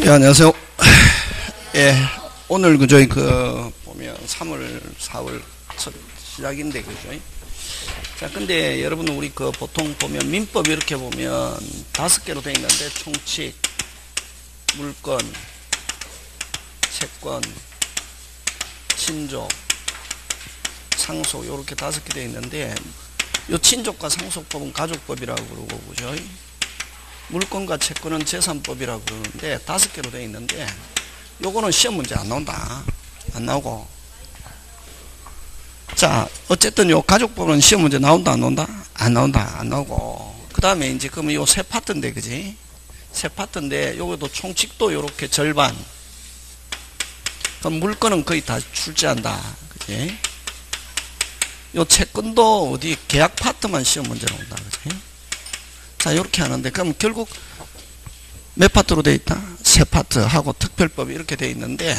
예, 안녕하세요. 예, 오늘 저희 보면 3월, 4월 첫 시작인데, 그죠? 자, 근데 여러분, 우리 보통 보면 민법 이렇게 보면 5개로 되어 있는데, 총칙, 물권, 채권, 친족, 상속, 이렇게 5개 되어 있는데, 요 친족과 상속법은 가족법이라고 그러고, 그죠? 물권과 채권은 재산법이라고 그러는데 5개로 되어 있는데 요거는 시험 문제 안 나온다. 안 나오고. 자, 어쨌든 요 가족법은 시험 문제 나온다 안 나온다? 안 나온다. 안 나오고. 그 다음에 이제 그러면 요 세 파트인데, 그지? 세 파트인데 요것도 총칙도 요렇게 절반. 그럼 물권은 거의 다 출제한다. 그지? 요 채권도 어디 계약 파트만 시험 문제 나온다. 그지? 자, 이렇게 하는데, 그럼 결국 몇 파트로 되어 있다? 세 파트하고 특별법이 이렇게 되어 있는데,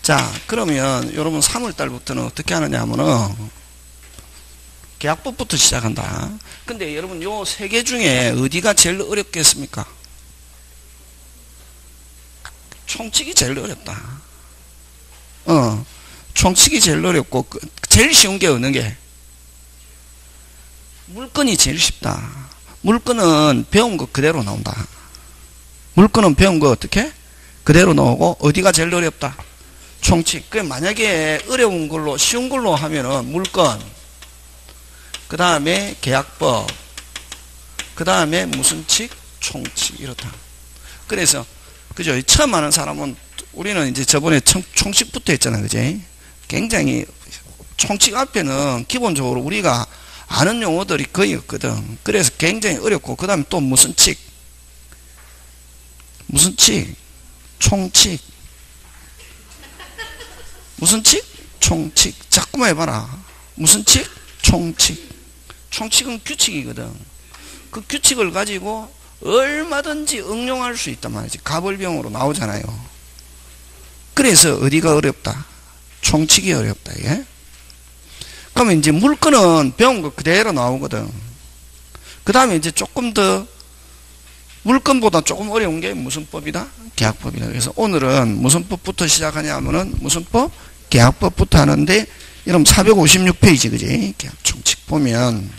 자, 그러면 여러분 3월달부터는 어떻게 하느냐 하면은 계약법부터 시작한다. 근데 여러분 요 3개 중에 어디가 제일 어렵겠습니까? 총칙이 제일 어렵다. 총칙이 제일 어렵고, 제일 쉬운 게 어느 게? 물권이 제일 쉽다. 물권은 배운 거 그대로 나온다. 물권은 배운 거 어떻게? 그대로 나오고, 어디가 제일 어렵다? 총칙. 그 만약에 어려운 걸로, 쉬운 걸로 하면은 물권, 그 다음에 계약법, 그 다음에 무슨 칙? 총칙. 이렇다. 그래서, 그죠? 처음 하는 사람은, 우리는 이제 저번에 총칙부터 했잖아. 그지? 굉장히, 총칙 앞에는 기본적으로 우리가 아는 용어들이 거의 없거든. 그래서 굉장히 어렵고, 그 다음에 또 무슨 칙? 무슨 칙? 총칙. 무슨 칙? 총칙. 자꾸만 해봐라. 무슨 칙? 총칙. 총칙은 규칙이거든. 그 규칙을 가지고 얼마든지 응용할 수 있단 말이지. 가벌병으로 나오잖아요. 그래서 어디가 어렵다? 총칙이 어렵다, 이게. 그러면 이제 물권은 배운 거 그대로 나오거든. 그 다음에 이제 조금 더 물권보다 조금 어려운 게 무슨 법이다? 계약법이다. 그래서 오늘은 무슨 법부터 시작하냐 하면은 무슨 법? 계약법부터 하는데, 여러분 456페이지, 그지? 계약 총칙 보면.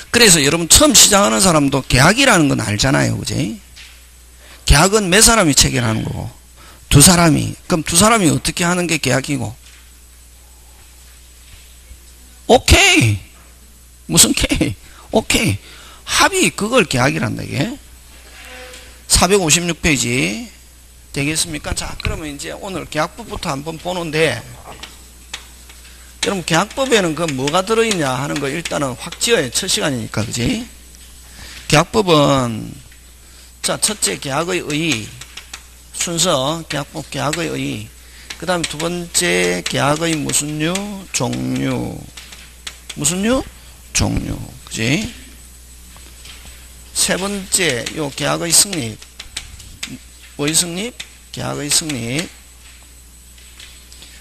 그래서 여러분 처음 시작하는 사람도 계약이라는 건 알잖아요. 그지? 계약은 몇 사람이 체결하는 거고, 두 사람이. 그럼 두 사람이 어떻게 하는 게 계약이고? 오케이. 무슨 K? 오케이. 합의, 그걸 계약이란다, 이게. 456페이지. 되겠습니까? 자, 그러면 이제 오늘 계약법부터 한번 보는데, 여러분, 계약법에는 뭐가 들어있냐 하는 거 일단은 확 지어야 첫 시간이니까, 그지? 계약법은, 자, 첫째, 계약의 의의. 순서, 계약법, 계약의 의의. 그 다음에 두 번째, 계약의 무슨 류? 종류. 무슨 류? 종류. 그지? 세 번째, 요 계약의 성립. 뭐의 성립? 계약의 성립.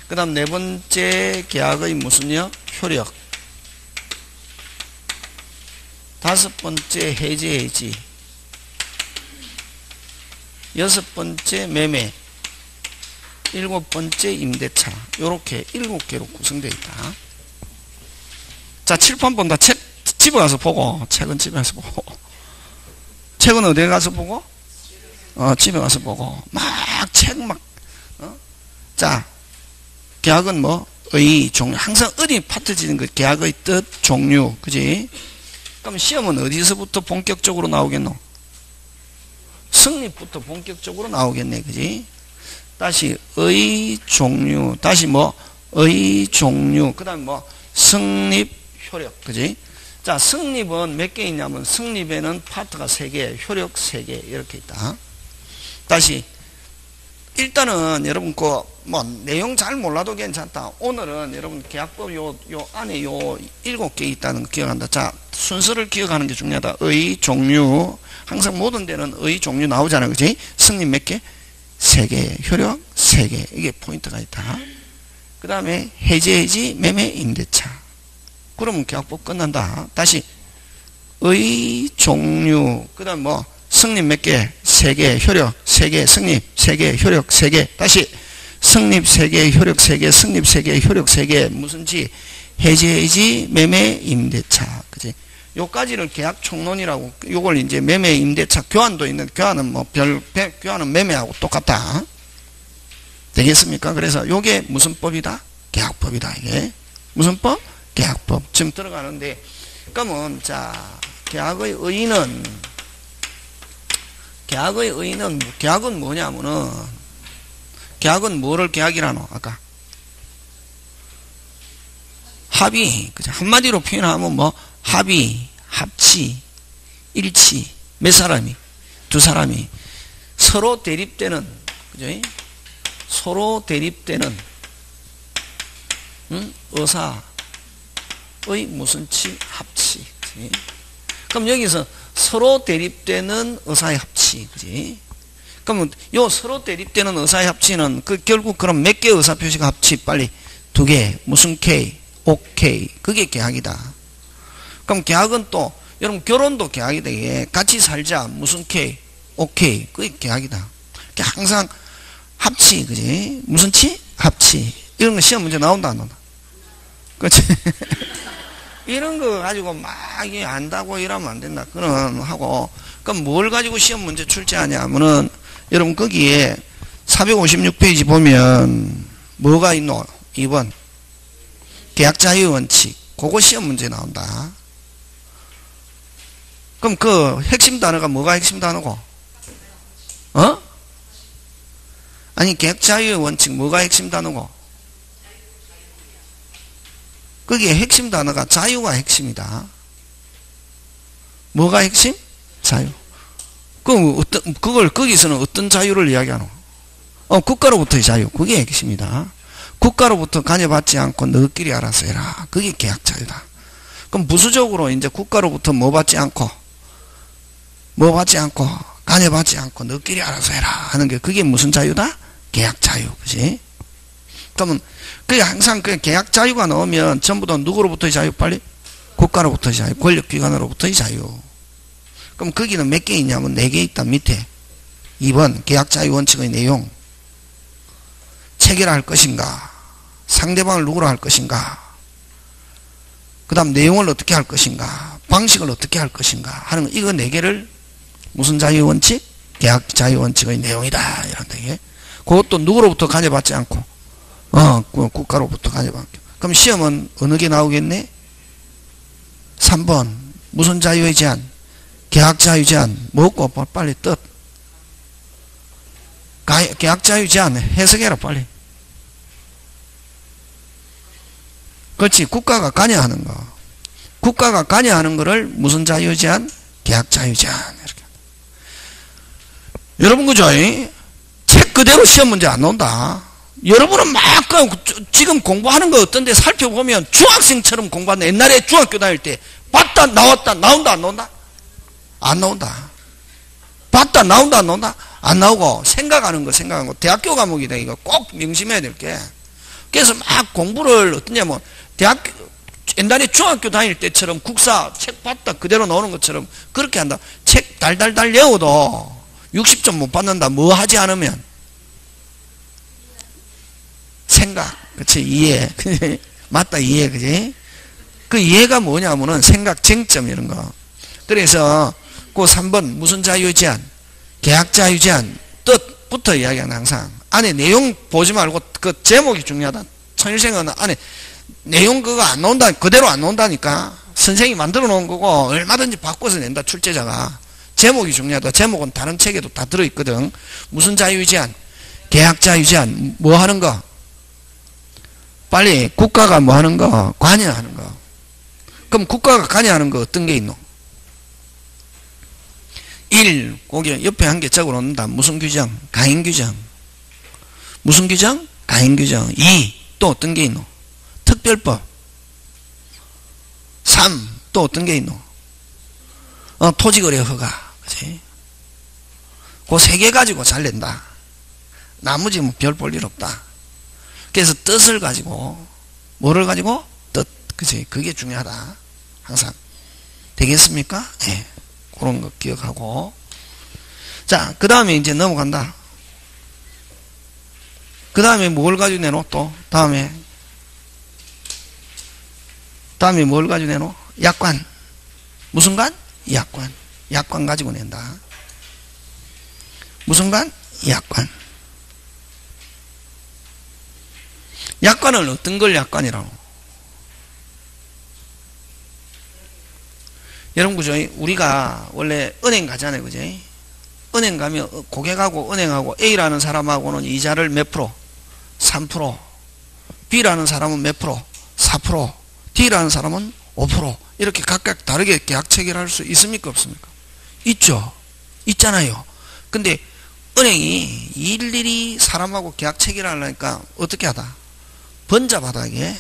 그 다음 네 번째, 계약의 무슨요? 효력. 다섯 번째, 해지. 여섯 번째, 매매. 일곱 번째, 임대차. 요렇게 7개로 구성되어 있다. 자, 칠판 본다. 책 집에 가서 보고. 책은 집에 가서 보고. 책은 어디에 가서 보고? 집에 가서 보고. 자, 계약은 뭐? 의, 종류. 항상 어디 파트 지는 거. 계약의 뜻, 종류. 그지? 그럼 시험은 어디서부터 본격적으로 나오겠노? 성립부터 본격적으로 나오겠네. 그지? 다시, 의, 종류. 다시 뭐? 의, 종류. 그 다음에 뭐? 성립, 효력. 그지? 자, 성립은 몇 개 있냐면, 성립에는 파트가 3개, 효력 3개, 이렇게 있다. 다시, 일단은 여러분, 내용 잘 몰라도 괜찮다. 오늘은 여러분, 계약법 요 안에 요 7개 있다는 거 기억한다. 자, 순서를 기억하는 게 중요하다. 의, 종류. 항상 모든 데는 의, 종류 나오잖아요. 그지? 성립 몇 개? 3개, 효력 3개. 이게 포인트가 있다. 그 다음에 해지, 매매, 임대차. 그러면 계약법 끝난다. 다시 의, 종류, 그 다음 뭐 성립 몇 개? 3개, 효력 3개, 성립 3개, 효력 3개. 다시 성립 3개, 효력 3개, 성립 3개, 효력 3개. 무슨지? 해지해지, 매매, 임대차. 그지? 요까지를 계약 총론이라고, 요걸 이제 매매, 임대차, 교환도 있는, 교환은 교환은 매매하고 똑같다. 되겠습니까? 그래서 요게 무슨 법이다? 계약법이다, 이게. 무슨 법? 계약법. 지금 들어가는데, 그러면, 자, 계약의 의의는, 계약은 뭐냐면은, 계약은 뭐를 계약이라노, 아까? 합의. 그죠? 한마디로 표현하면 뭐, 합의, 합치, 일치, 몇 사람이? 2사람이 서로 대립되는, 그죠? 서로 대립되는, 의사의 무슨치? 합치. 그치? 그럼 여기서 서로 대립되는 의사의 합치. 그지? 그러면 요 서로 대립되는 의사의 합치는 결국 그럼 몇 개 의사 표시가 합치? 빨리 2개. 무슨 K? OK. 그게 계약이다. 그럼 계약은 또 여러분 결혼도 계약이다. 이게 같이 살자. 무슨 K? OK. 그게 계약이다. 항상 합치. 그지? 무슨 치? 합치. 이런 거 시험 문제 나온다 안 나온다? 그렇지? 이런 거 가지고 막 안다고 이러면 안 된다. 그는 하고, 그럼 뭘 가지고 시험 문제 출제하냐면은, 여러분 거기에 456페이지 보면, 뭐가 있노? 2번. 계약 자유 원칙. 그거 시험 문제 나온다. 그럼 그 핵심 단어가 뭐가 핵심 단어고? 어? 아니, 계약 자유 원칙 뭐가 핵심 단어고? 거기에 핵심 단어가 자유가 핵심이다. 뭐가 핵심? 자유. 그걸 거기서는 어떤 자유를 이야기하노? 국가로부터의 자유. 그게 핵심이다. 국가로부터 간여받지 않고 너희끼리 알아서 해라. 그게 계약 자유다. 그럼 부수적으로 이제 국가로부터 뭐 받지 않고 간여받지 않고 너희끼리 알아서 해라 하는 게 그게 무슨 자유다? 계약 자유. 그지? 그러면 그게 항상 그 계약 자유가 나오면 전부 다 누구로부터의 자유? 빨리? 국가로부터의 자유, 권력기관으로부터의 자유. 그럼 거기는 몇 개 있냐면 4개 있다. 밑에 2번 계약 자유 원칙의 내용. 체결할 것인가, 상대방을 누구로 할 것인가, 그 다음 내용을 어떻게 할 것인가, 방식을 어떻게 할 것인가 하는 거. 이거 4개를 무슨 자유 원칙? 계약 자유 원칙의 내용이다. 이런다. 이게 그것도 누구로부터 간여받지 않고 국가로부터 간여받고. 그럼 시험은 어느 게 나오겠네? 3번 무슨 자유의 제한? 계약 자유 제한. 뭐고? 빨리 뜻. 계약 자유 제한 해석해라 빨리. 그렇지. 국가가 관여하는 거. 국가가 관여하는 거를 무슨 자유 제한? 계약 자유 제한. 이렇게. 여러분 그죠? 책 그대로 시험 문제 안 나온다. 여러분은 막 지금 공부하는 거 어떤데 살펴보면 중학생처럼 공부하는 옛날에 중학교 다닐 때 봤다 나왔다 나온다 안 나온다? 안 나온다. 봤다 나온다 안 나온다? 안 나오고 생각하는 거 대학교 과목이다. 이거 꼭 명심해야 될 게. 그래서 막 공부를 어떠냐면 대학교 옛날에 중학교 다닐 때처럼 국사 책 봤다 그대로 나오는 것처럼 그렇게 한다. 책 달달달 외워도 60점 못 받는다. 뭐 하지 않으면 생각, 그치? 이해. 맞다, 이해, 그치? 그 이해가 뭐냐면은 생각 쟁점 이런 거. 그래서 그 3번 무슨 자유 제한? 계약 자유 제한. 뜻부터 이야기하는 항상. 안에 내용 보지 말고 그 제목이 중요하다. 천일생은 안에 내용 그거 안 나온다. 그대로 안 나온다니까. 선생님이 만들어 놓은 거고 얼마든지 바꿔서 낸다. 출제자가. 제목이 중요하다. 제목은 다른 책에도 다 들어있거든. 무슨 자유 제한? 계약 자유 제한. 뭐 하는 거? 빨리 국가가 뭐 하는 거? 관여하는 거. 그럼 국가가 관여하는 거 어떤 게 있노? 1. 거기 옆에 한 개 적어 놓는다. 무슨 규정? 가행 규정. 무슨 규정? 가행 규정. 2. 또 어떤 게 있노? 특별법. 3. 또 어떤 게 있노? 토지거래 허가. 그치? 그 3개 가지고 잘 낸다. 나머지 뭐 별 볼 일 없다. 그래서 뜻을 가지고, 뭐를 가지고? 뜻. 그치? 그게 중요하다. 항상. 되겠습니까? 예. 네. 그런 거 기억하고. 자, 그 다음에 이제 넘어간다. 그 다음에 뭘 가지고 내놓? 또 다음에 뭘 가지고 내놓? 약관. 무슨 관? 약관. 약관 가지고 낸다. 무슨 관? 약관. 약관은 어떤 걸 약관이라고? 여러분, 그죠? 우리가 원래 은행 가잖아요. 그죠? 은행 가면 고객하고 은행하고 A라는 사람하고는 이자를 몇 프로? 3%. B라는 사람은 몇 프로? 4%. D라는 사람은 5%. 이렇게 각각 다르게 계약 체결할 수 있습니까? 없습니까? 있죠. 있잖아요. 근데 은행이 일일이 사람하고 계약 체결하려니까 어떻게 하다? 번잡하다. 이게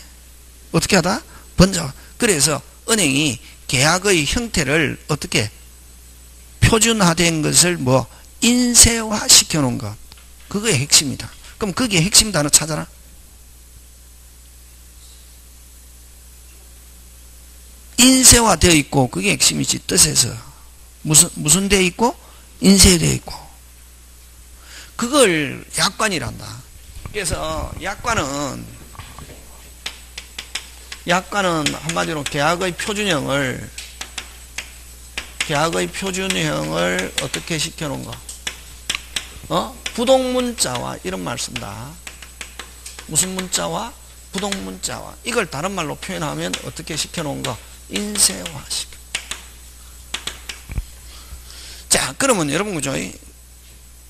어떻게 하다? 번잡. 그래서 은행이 계약의 형태를 어떻게 표준화된 것을 뭐 인쇄화 시켜 놓은 것. 그거의 핵심이다. 그럼 거기에 핵심 단어 찾아라. 인쇄화 되어 있고 그게 핵심이지. 뜻에서 무슨 되어 있고 인쇄되어 있고 그걸 약관이란다. 그래서 약관은 한마디로 계약의 표준형을 어떻게 시켜놓은 거? 부동문자와 이런 말 쓴다. 무슨 문자와? 부동문자와. 이걸 다른 말로 표현하면 어떻게 시켜놓은 거? 인쇄화 시켜. 자, 그러면 여러분, 그죠?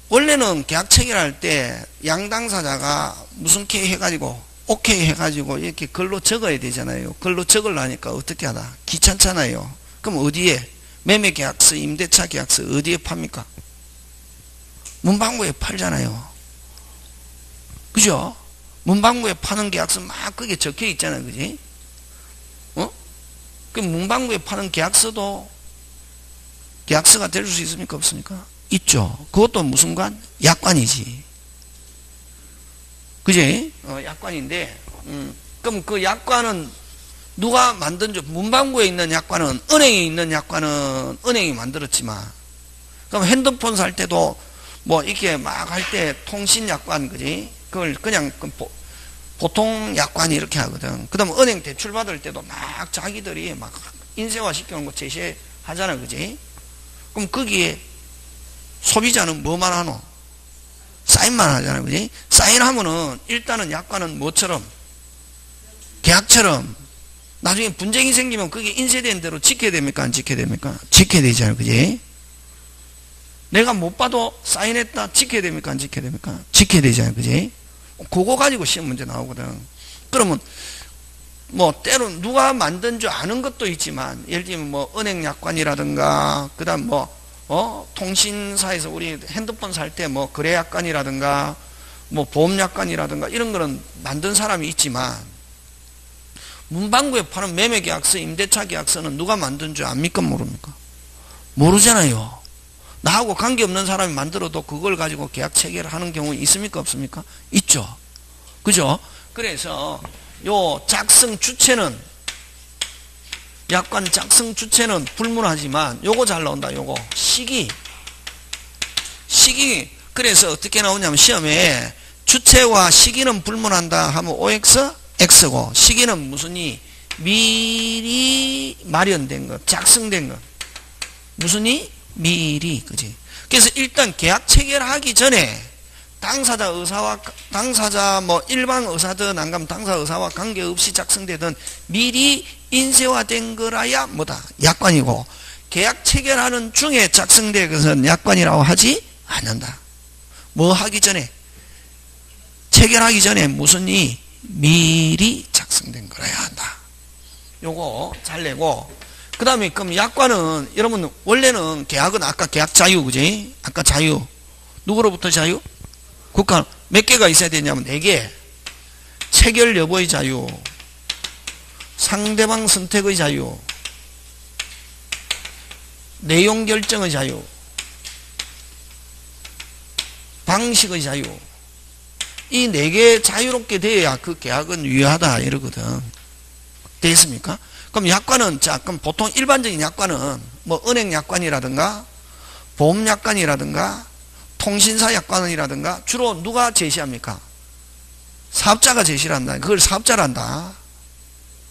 원래는 계약 체결할 때 양당사자가 무슨 K 해가지고 오케이 해가지고 이렇게 글로 적어야 되잖아요. 글로 적으려니까 어떻게 하다? 귀찮잖아요. 그럼 어디에? 매매계약서, 임대차 계약서 어디에 팝니까? 문방구에 팔잖아요. 그죠? 문방구에 파는 계약서 막 그게 적혀 있잖아요. 그지? 그 문방구에 파는 계약서도 계약서가 될 수 있습니까? 없습니까? 있죠. 그것도 무슨 관? 약관이지. 그지? 약관인데, 그럼 그 약관은 누가 만든 문방구에 있는 약관은, 은행에 있는 약관은 은행이 만들었지만, 그럼 핸드폰 살 때도 뭐 이렇게 막 할 때 통신 약관, 그지? 그걸 그냥 보통 약관이 이렇게 하거든. 그 다음 은행 대출 받을 때도 막 자기들이 막 인쇄화 시켜놓은 거 제시하잖아. 그지? 그럼 거기에 소비자는 뭐만 하노? 사인만 하잖아. 그지? 사인하면은 일단은 약관은 뭐처럼? 계약처럼 나중에 분쟁이 생기면 그게 인쇄된 대로 지켜야 됩니까? 안 지켜야 됩니까? 지켜야 되잖아요. 그지? 내가 못 봐도 사인했다 지켜야 됩니까? 안 지켜야 됩니까? 지켜야 되잖아요. 그지? 그거 가지고 시험 문제 나오거든. 그러면 뭐 때론 누가 만든 줄 아는 것도 있지만 예를 들면 뭐 은행 약관이라든가 그 다음 뭐 통신사에서 우리 핸드폰 살 때 뭐 거래 약관이라든가 뭐 보험 약관이라든가 이런 거는 만든 사람이 있지만 문방구에 파는 매매 계약서, 임대차 계약서는 누가 만든 줄 압니까? 모릅니까? 모르잖아요. 나하고 관계없는 사람이 만들어도 그걸 가지고 계약 체결을 하는 경우 있습니까? 없습니까? 있죠. 그죠? 그래서 요 작성 주체는 약관 작성 주체는 불문하지만 요거 잘 나온다. 요거 시기 그래서 어떻게 나오냐면 시험에 주체와 시기는 불문한다 하면 OX X고 시기는 무슨 이 미리 마련된 것 작성된 것 무슨 이 미리 그지. 그래서 일단 계약 체결하기 전에 당사자 의사와 당사자 뭐 일반 의사든 안감 당사 의사와 관계없이 작성되든 미리 인쇄화된 거라야 뭐다 약관이고 계약 체결하는 중에 작성된 것은 약관이라고 하지 않는다. 뭐 하기 전에 체결하기 전에 무슨 이 미리 작성된 거라야 한다. 요거 잘 내고 그 다음에 그럼 약관은 여러분 원래는 계약은 아까 계약 자유 그지? 아까 자유 누구로부터 자유? 국가 몇 개가 있어야 되냐면 4개 체결 여부의 자유 상대방 선택의 자유 내용 결정의 자유 방식의 자유 이 4개 자유롭게 돼야 그 계약은 유효하다 이러거든. 되겠습니까? 그럼 약관은 자 그럼 보통 일반적인 약관은 뭐 은행 약관이라든가 보험약관이라든가 통신사 약관이라든가 주로 누가 제시합니까? 사업자가 제시를 한다. 그걸 사업자란다.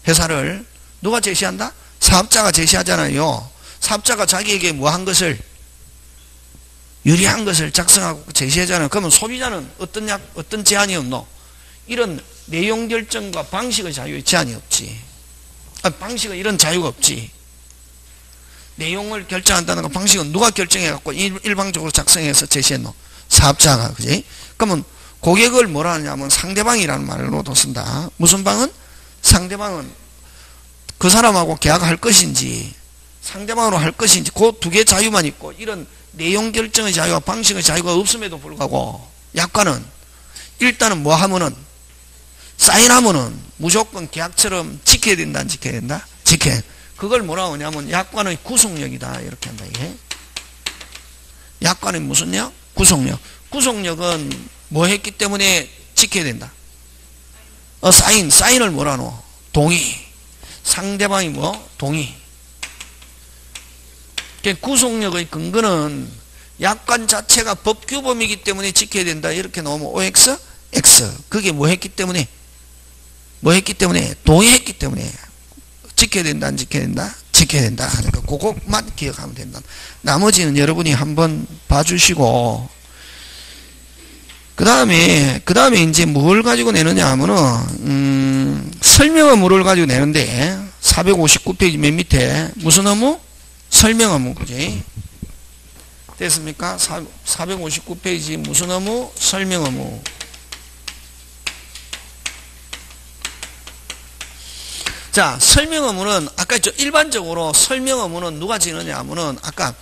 회사를 누가 제시한다? 사업자가 제시하잖아요. 사업자가 자기에게 뭐 한 것을 유리한 것을 작성하고 제시하잖아요. 그러면 소비자는 어떤 제한이 없노? 이런 내용 결정과 방식의 자유의 제한이 없지. 방식의 이런 자유가 없지. 내용을 결정한다는 거 방식은 누가 결정해갖고 일방적으로 작성해서 제시했노? 사업자가. 그지? 그러면 고객을 뭐라 하냐면 상대방이라는 말로도 쓴다. 무슨 방은? 상대방은 그 사람하고 계약할 것인지 상대방으로 할 것인지 그 두 개 자유만 있고 이런 내용 결정의 자유와 방식의 자유가 없음에도 불구하고 약관은 일단은 뭐 하면은 사인하면은 무조건 계약처럼 지켜야 된다 안 지켜야 된다? 지켜야. 그걸 뭐라고 하냐면 약관의 구속력이다 이렇게 한다. 이게 약관의 무슨 력? 구속력. 구속력은 뭐 했기 때문에 지켜야 된다? 사인을 뭐라 노? 동의. 상대방이 뭐? 동의. 구속력의 근거는 약관 자체가 법규범이기 때문에 지켜야 된다 이렇게 나오면 OX? X. 그게 뭐 했기 때문에? 뭐 했기 때문에? 동의했기 때문에 지켜야 된다 안 지켜야 된다? 지켜야 된다. 그러니까 그것만 기억하면 된다. 나머지는 여러분이 한번 봐주시고 그 다음에 이제 뭘 가지고 내느냐 하면은 설명 의무를 가지고 내는데 459페이지 맨 밑에 무슨 의무? 설명 의무. 그지? 됐습니까? 459페이지 무슨 의무? 설명 의무. 자, 설명 의무는 아까 일반적으로 설명 의무는 누가 지느냐 하면은 아까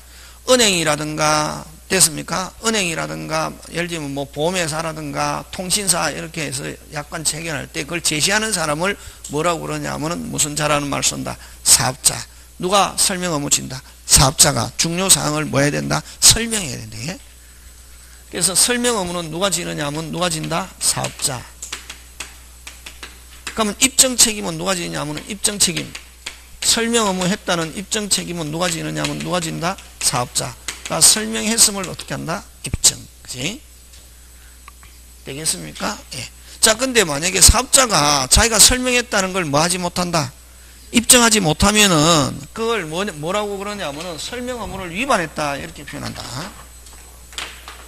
은행이라든가 됐습니까? 은행이라든가 예를 들면 뭐 보험회사라든가 통신사 이렇게 해서 약관 체결할 때 그걸 제시하는 사람을 뭐라고 그러냐 하면은 무슨 자라는 말 쓴다? 사업자. 누가 설명 의무 진다? 사업자가 중요 사항을 뭐 해야 된다? 설명해야 된다. 예? 그래서 설명 의무는 누가 지느냐 하면 누가 진다? 사업자. 그러면 입증 책임은 누가 지느냐 하면 입증 책임. 설명 의무 했다는 입증 책임은 누가 지느냐 하면 누가 진다? 사업자. 그러니까 설명했음을 어떻게 한다? 입증. 그지? 되겠습니까? 예. 자, 근데 만약에 사업자가 자기가 설명했다는 걸 뭐 하지 못한다? 입증하지 못하면은 그걸 뭐라고 그러냐 하면은 설명 의무를 위반했다. 이렇게 표현한다.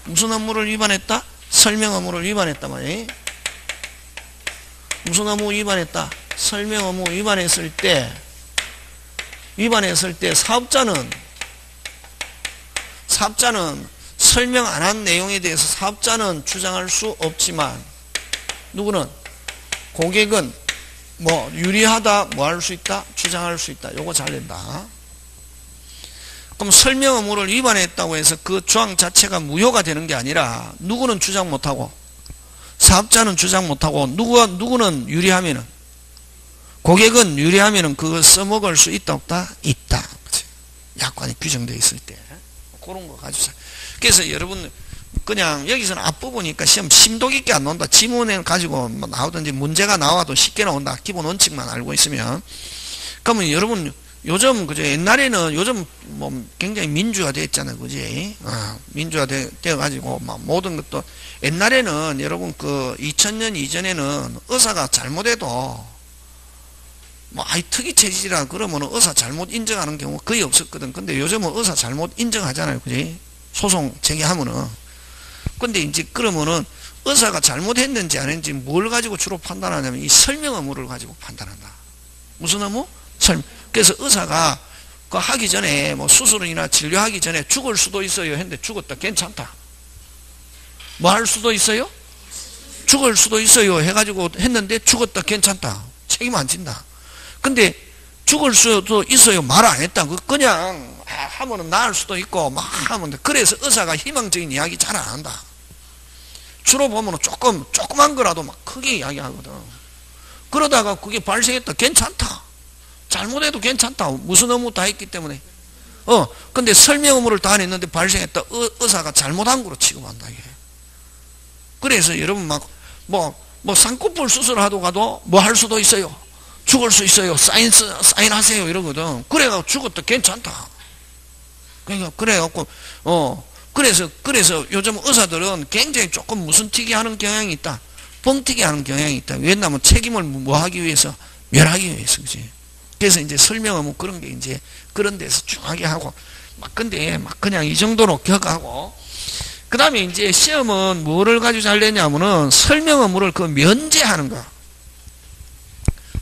무슨 의무를 위반했다? 설명 의무를 위반했다 말이에요. 무슨 의무 위반했다? 설명 의무 위반했을 때 사업자는 설명 안 한 내용에 대해서 사업자는 주장할 수 없지만 누구는? 고객은 뭐 유리하다 뭐 할 수 있다? 주장할 수 있다. 요거 잘 된다. 그럼 설명 의무를 위반했다고 해서 그 조항 자체가 무효가 되는 게 아니라 누구는 주장 못하고 사업자는 주장 못하고 누구는 유리하면은 고객은 유리하면은 그거 써먹을 수 있다 없다? 있다. 약관이 규정되어 있을 때 그런 거 가지고. 그래서 여러분 그냥 여기서는 앞부분이니까 시험 심도 깊게 안 나온다. 지문에 가지고 뭐 나오든지 문제가 나와도 쉽게 나온다. 기본 원칙만 알고 있으면. 그러면 여러분 요즘 그죠? 옛날에는 요즘 뭐 굉장히 민주화 됐잖아요. 그지? 민주화 되어 가지고 막 모든 것도 옛날에는 여러분 그 2000년 이전에는 의사가 잘못해도 뭐 아이 특이 체질이라 그러면 의사 잘못 인정하는 경우 거의 없었거든. 근데 요즘은 의사 잘못 인정하잖아요. 그지? 소송 제기하면은. 근데 이제 그러면은 의사가 잘못했는지 안 했는지 뭘 가지고 주로 판단하냐면 이 설명 의무를 가지고 판단한다. 무슨 의무? 그래서 의사가 그 하기 전에 뭐 수술이나 진료하기 전에 죽을 수도 있어요 했는데 죽었다 괜찮다. 뭐 할 수도 있어요? 죽을 수도 있어요 해가지고 했는데 죽었다 괜찮다. 책임 안 진다. 근데 죽을 수도 있어요 말 안 했다. 그냥 하면은 나을 수도 있고 막 하면 돼. 그래서 의사가 희망적인 이야기 잘 안 한다. 주로 보면은 조그만 거라도 막 크게 이야기하거든. 그러다가 그게 발생했다 괜찮다. 잘못해도 괜찮다. 무슨 의무 다 했기 때문에. 근데 설명 의무를 다 안 했는데 발생했다. 의사가 잘못한 거로 취급한다, 이게. 그래서 여러분 뭐 쌍꺼풀 수술하러 가도 뭐 할 수도 있어요. 죽을 수 있어요. 사인하세요. 이러거든. 그래가지고 죽었다. 괜찮다. 그러니까, 그래갖고, 그래서 요즘 의사들은 굉장히 조금 무슨 튀기 하는 경향이 있다. 뻥튀기 하는 경향이 있다. 왜냐하면 책임을 뭐 하기 위해서, 멸하기 위해서, 그지. 그래서 이제 설명하면 그런 게 이제 그런 데서 중하게 하고, 근데 그냥 이 정도로 기억하고, 그 다음에 이제 시험은 뭐를 가지고 잘 내냐면은 설명 의무를 면제하는 거.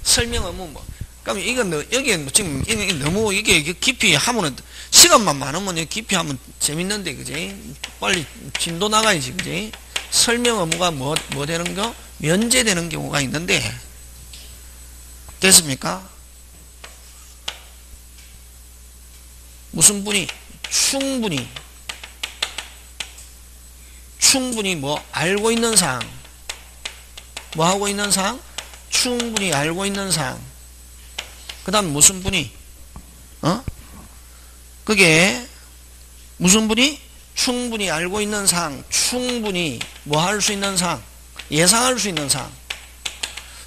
설명 의무 뭐. 그러면 이건 여기에 지금 너무 이게 깊이 하면은 시간만 많으면 깊이 하면 재밌는데, 그지? 빨리 진도 나가야지, 그지? 설명 의무가 뭐 되는 거? 면제되는 경우가 있는데, 됐습니까? 무슨 분이 충분히 뭐 알고 있는 사항, 뭐 하고 있는 사항? 충분히 알고 있는 사항. 그 다음 무슨 분이 그게 무슨 분이 충분히 알고 있는 사항, 충분히 뭐 할 수 있는 사항, 예상할 수 있는 사항.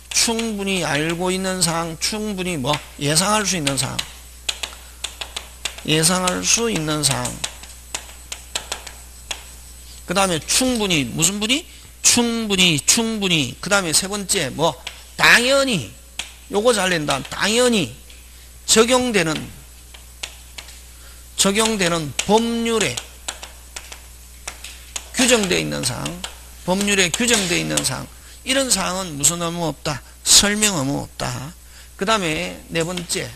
충분히 알고 있는 사항, 충분히 뭐 예상할 수 있는 사항, 예상할 수 있는 사항. 그 다음에 충분히 무슨 분이? 충분히. 그 다음에 세 번째 뭐 당연히, 요거 잘 낸다. 당연히 적용되는 법률에 규정되어 있는 사항, 법률에 규정되어 있는 사항. 이런 사항은 무슨 의무 없다? 설명 의무 없다. 그 다음에 네 번째,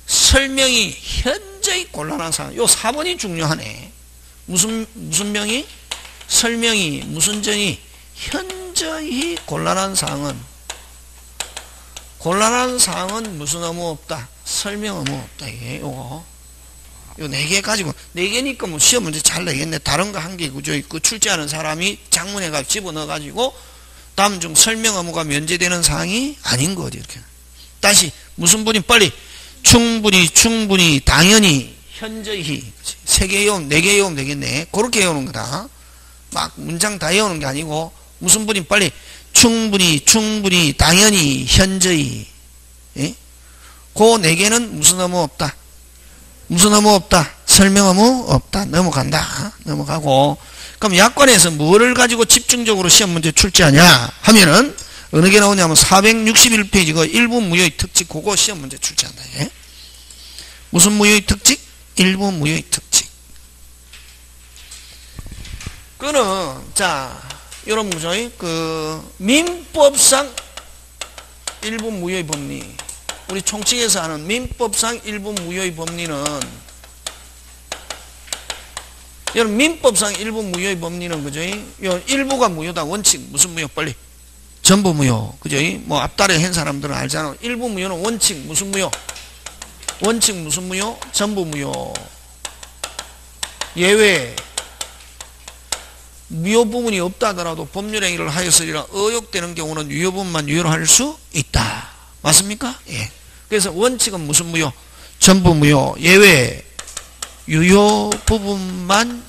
설명이 현저히 곤란한 사항. 요 4번이 중요하네. 무슨 명이? 설명이 무슨 전이 현저히 곤란한 사항은 무슨 의무 없다? 설명 의무 없다. 이게 요거. 요 4개 가지고, 4개니까 뭐 시험 문제 잘 내겠네. 다른 거 한 개, 그죠? 그 출제하는 사람이 장문해가 집어넣어가지고, 다음 중 설명 의무가 면제되는 사항이 아닌 거지, 이렇게. 다시, 무슨 분이 빨리, 충분히, 당연히, 현저히, 3개 외우면, 4개 외우면 되겠네. 그렇게 외우는 거다. 막 문장 다 외우는 게 아니고, 무슨 분이 빨리, 충분히, 당연히, 현저히. 예? 그 4개는 무슨 의무 없다? 무슨 의무 없다? 설명 의무 없다. 넘어간다. 넘어가고. 그럼 약관에서 뭐를 가지고 집중적으로 시험 문제 출제하냐 하면은 어느 게 나오냐면 461페이지가 일부 무효의 특칙, 그거 시험 문제 출제한다. 예? 무슨 무효의 특칙? 일부 무효의 특칙. 그는 자, 이런 거죠. 민법상 일부 무효의 법리. 우리 총칙에서 하는 민법상 일부 무효의 법리는, 여러분 민법상 일부 무효의 법리는 그죠? 일부가 무효다. 원칙 무슨 무효? 빨리. 전부 무효. 그죠? 뭐 앞달에 한 사람들은 알잖아. 일부 무효는 원칙 무슨 무효? 원칙 무슨 무효? 전부 무효. 예외. 무효 부분이 없다 하더라도 법률행위를 하였으리라 의혹되는 경우는 유효 부분만 유효로 할 수 있다. 맞습니까? 예. 그래서 원칙은 무슨 무효? 전부 무효. 예외. 유효 부분만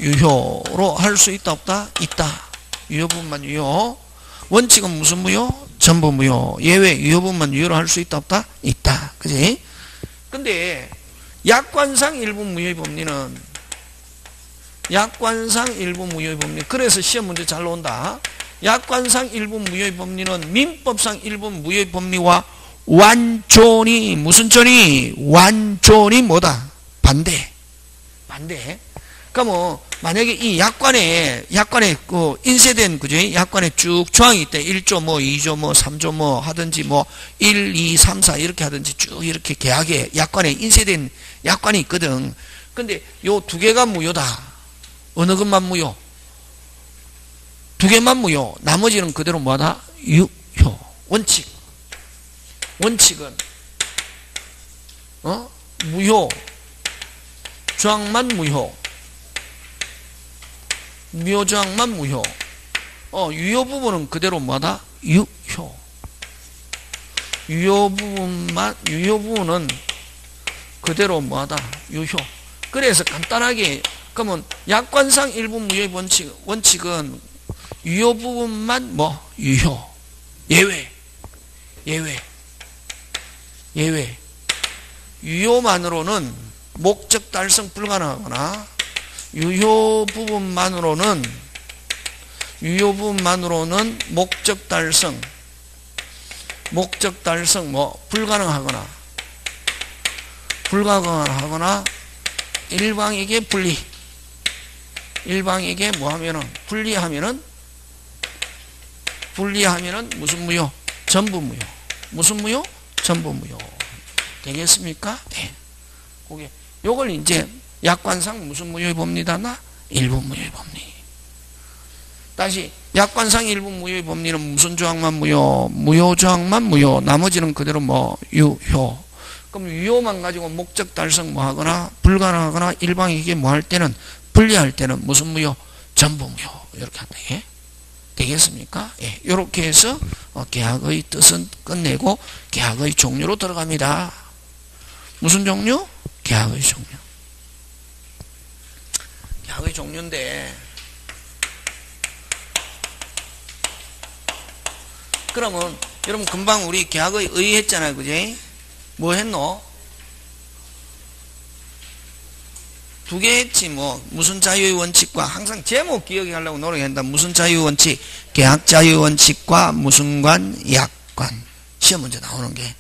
유효로 할 수 있다 없다? 있다. 유효 부분만 유효. 원칙은 무슨 무효? 전부 무효. 예외. 유효 부분만 유효로 할 수 있다 없다? 있다. 그지? 근데 약관상 일부 무효의 법리는, 약관상 일부 무효의 법리. 그래서 시험 문제 잘 나온다. 약관상 일부 무효의 법리는 민법상 일부 무효의 법리와 완전히 무슨 전이? 완전히 뭐다? 반대. 그러니까 뭐 만약에 이 약관에 그 인쇄된 그죠? 약관에 쭉 조항이 있대. 1조 뭐 2조 뭐 3조 뭐 하든지 뭐 1, 2, 3, 4 이렇게 하든지 쭉 이렇게 계약에 약관에 인쇄된 약관이 있거든. 근데 요 2개가 무효다. 어느 것만 무효? 2개만 무효. 나머지는 그대로 뭐다? 유효. 원칙은 무효. 조항만 무효. 무효 조항만 무효. 유효 부분은 그대로 뭐다? 유효. 유효 부분은 그대로 뭐다? 유효. 그래서 간단하게, 그러면 약관상 일부 무효의 원칙은 유효 부분만 유효. 예외. 유효만으로는 목적 달성 불가능하거나 유효 부분만으로는 목적 달성 뭐 불가능하거나 일방에게 뭐 하면은 분리하면은 무슨 무효? 전부 무효. 무슨 무효? 전부 무효. 되겠습니까? 네. 그게 요걸 이제 약관상 무슨 무효에 봅니다? 일부 무효에 봅니다. 다시 약관상 일부 무효의 법리는 무슨 조항만 무효? 무효 조항만 무효. 나머지는 그대로 뭐 유효. 그럼 유효만 가지고 목적 달성 뭐 하거나 불가능하거나 일방에게 뭐 할 때는 분리할 때는 무슨 무효? 전부 무효. 이렇게 한다. 예? 되겠습니까? 예. 이렇게 해서 계약의 뜻은 끝내고 계약의 종류로 들어갑니다. 무슨 종류? 계약의 종류. 계약의 종류인데 그러면 여러분 금방 우리 계약의 의 했잖아요. 그지? 뭐 했노? 두 개 했지 뭐. 무슨 자유의 원칙과 항상 제목 기억해 하려고 노력한다. 무슨 자유의 원칙? 계약 자유의 원칙과 무슨 관? 약관. 시험 문제 나오는 게